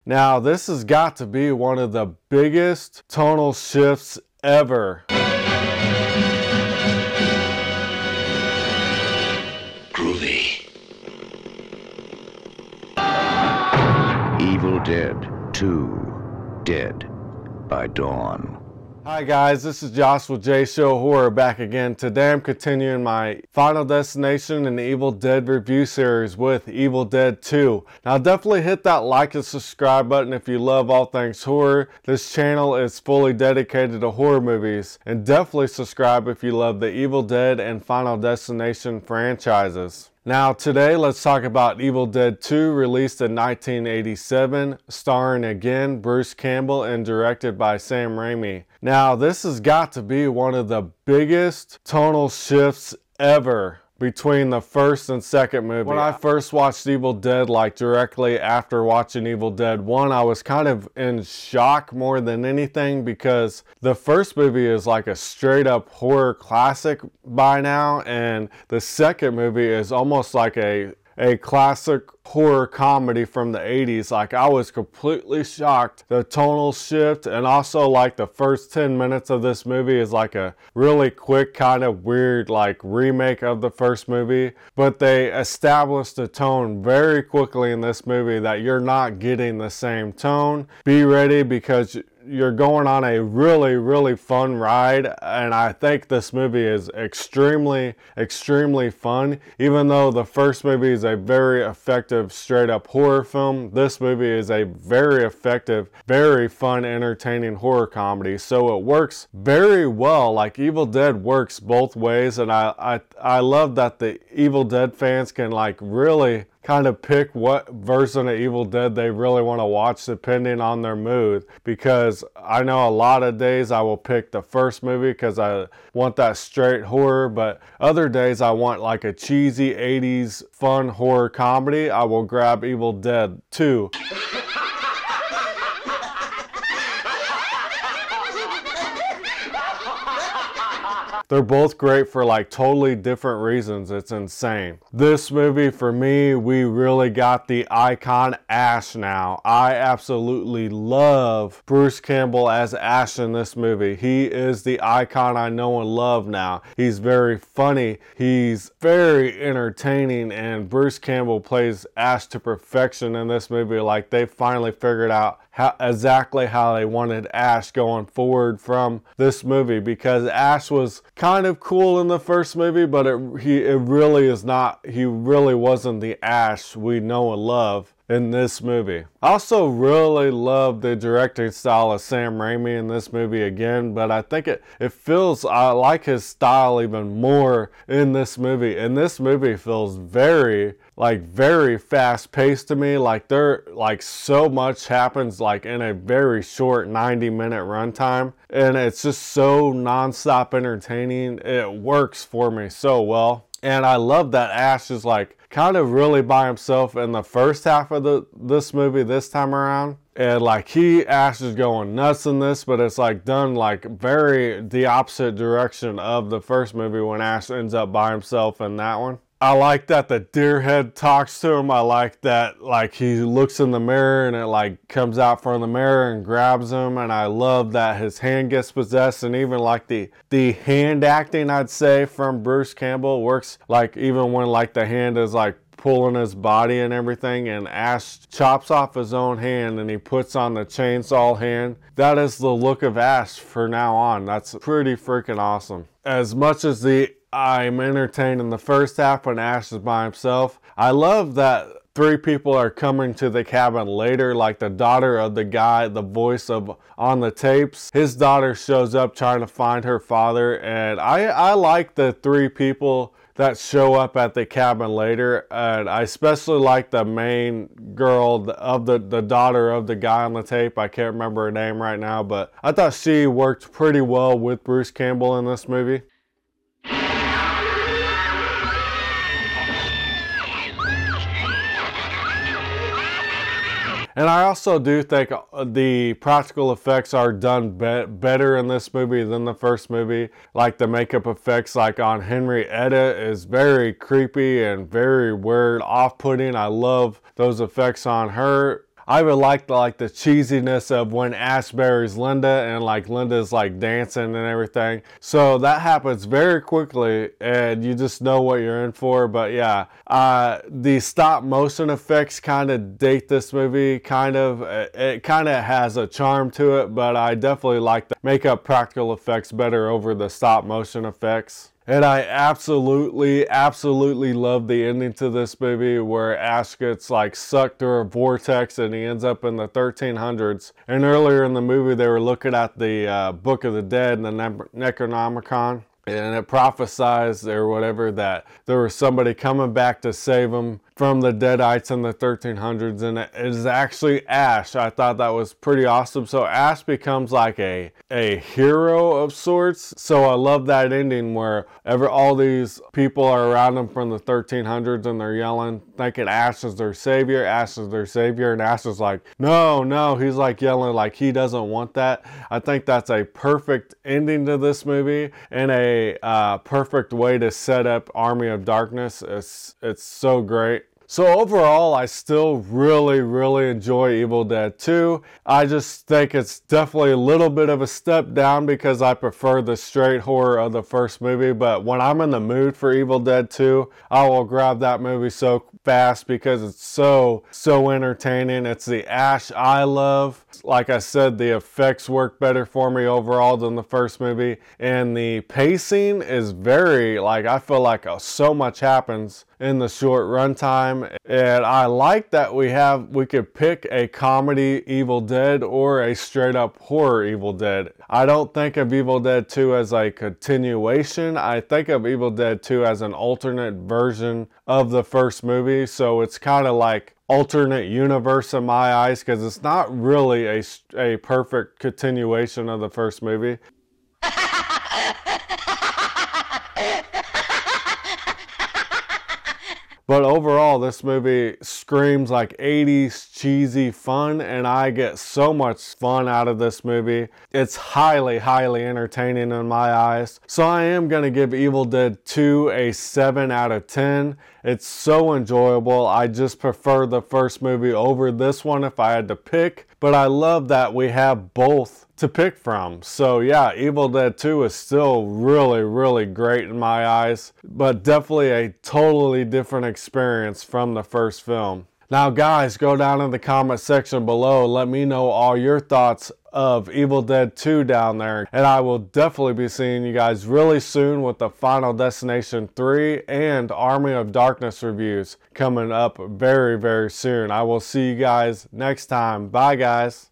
Now, this has got to be one of the biggest tonal shifts ever. Groovy. Evil Dead 2, Dead by Dawn. Hi guys, this is Josh with J Show Horror back again. Today I'm continuing my Final Destination and Evil Dead review series with Evil Dead 2. Now definitely hit that like and subscribe button if you love all things horror. This channel is fully dedicated to horror movies. And definitely subscribe if you love the Evil Dead and Final Destination franchises. Now today let's talk about Evil Dead 2, released in 1987, starring again Bruce Campbell and directed by Sam Raimi. Now this has got to be one of the biggest tonal shifts ever between the first and second movie. When I first watched Evil Dead, like directly after watching Evil Dead 1, I was kind of in shock more than anything because the first movie is like a straight up horror classic by now, and the second movie is almost like a classic horror comedy from the 80s. Like, I was completely shocked. The tonal shift, and also like the first 10 minutes of this movie is like a really quick kind of weird like remake of the first movie, but they established the tone very quickly in this movie that you're not getting the same tone. Be ready because you're going on a really fun ride, and I think this movie is extremely fun. Even though the first movie is a very effective straight up horror film, this movie is a very effective, very fun, entertaining horror comedy. So it works very well. Like, Evil Dead works both ways, and I love that the Evil Dead fans can like really kind of pick what version of Evil Dead they really want to watch depending on their mood, because I know a lot of days I will pick the first movie because I want that straight horror, but other days I want like a cheesy 80s fun horror comedy. I will grab Evil Dead 2. They're both great for like totally different reasons. It's insane. This movie, for me, we really got the icon Ash now. I absolutely love Bruce Campbell as Ash in this movie. He is the icon I know and love now. He's very funny. He's very entertaining, and Bruce Campbell plays Ash to perfection in this movie. Like, they finally figured out exactly how they wanted Ash going forward from this movie, because Ash was kind of cool in the first movie, but he really wasn't the Ash we know and love in this movie. I also really love the directing style of Sam Raimi in this movie again, but I think I like his style even more in this movie. And this movie feels very fast paced to me. Like, so much happens like in a very short 90-minute runtime, and it's just so non-stop entertaining. It works for me so well. And I love that Ash is like kind of really by himself in the first half of this movie this time around. And like Ash is going nuts in this, but it's like done like very the opposite direction of the first movie when Ash ends up by himself in that one. I like that the deer head talks to him. I like that like he looks in the mirror and it like comes out from the mirror and grabs him. And I love that his hand gets possessed, and even like the hand acting, I'd say, from Bruce Campbell works, like even when like the hand is like pulling his body and everything, and Ash chops off his own hand and he puts on the chainsaw hand. That is the look of Ash for now on. That's pretty freaking awesome. As much as I'm entertained in the first half when Ash is by himself, I love that 3 people are coming to the cabin later, like the daughter of the guy, the voice of on the tapes. His daughter shows up trying to find her father, and I like the 3 people that show up at the cabin later, and I especially like the main girl of the daughter of the guy on the tape. I can't remember her name right now, but I thought she worked pretty well with Bruce Campbell in this movie. And I also do think the practical effects are done better in this movie than the first movie. Like the makeup effects like on Henrietta is very creepy and very weird, off-putting. I love those effects on her. I would like the cheesiness of when Ash buries Linda and like Linda's like dancing and everything. So that happens very quickly and you just know what you're in for. But yeah, the stop motion effects kind of date this movie. It kind of has a charm to it, but I definitely like the makeup practical effects better over the stop motion effects. And I absolutely love the ending to this movie where Ash gets like sucked through a vortex and he ends up in the 1300s. And earlier in the movie, they were looking at the Book of the Dead and the Necronomicon. And it prophesies or whatever that there was somebody coming back to save them from the Deadites in the 1300s, and it is actually Ash. I thought that was pretty awesome. So Ash becomes like a hero of sorts. So I love that ending where all these people are around him from the 1300s and they're yelling, thinking Ash is their savior, Ash is their savior, and Ash is like, no, he's like yelling like he doesn't want that. I think that's a perfect ending to this movie and a perfect way to set up Army of Darkness. It's so great. So overall, I still really enjoy Evil Dead 2. I just think it's definitely a little bit of a step down because I prefer the straight horror of the first movie. But when I'm in the mood for Evil Dead 2, I will grab that movie so fast because it's so entertaining. It's the Ash I love. Like I said, the effects work better for me overall than the first movie. And the pacing is very, I feel like so much happens in the short runtime, and I like that we could pick a comedy Evil Dead or a straight up horror Evil Dead. I don't think of Evil Dead 2 as a continuation. I think of Evil Dead 2 as an alternate version of the first movie, so it's kind of like alternate universe in my eyes because it's not really a perfect continuation of the first movie. But overall, this movie screams like 80s cheesy fun, and I get so much fun out of this movie. It's highly entertaining in my eyes. So I am going to give Evil Dead 2 a 7 out of 10. It's so enjoyable. I just prefer the first movie over this one if I had to pick. But I love that we have both to pick from. So yeah, Evil Dead 2 is still really great in my eyes, but definitely a totally different experience from the first film. Now guys, go down in the comment section below. Let me know all your thoughts of Evil Dead 2 down there. And I will definitely be seeing you guys really soon with the Final Destination 3 and Army of Darkness reviews coming up very soon. I will see you guys next time. Bye guys.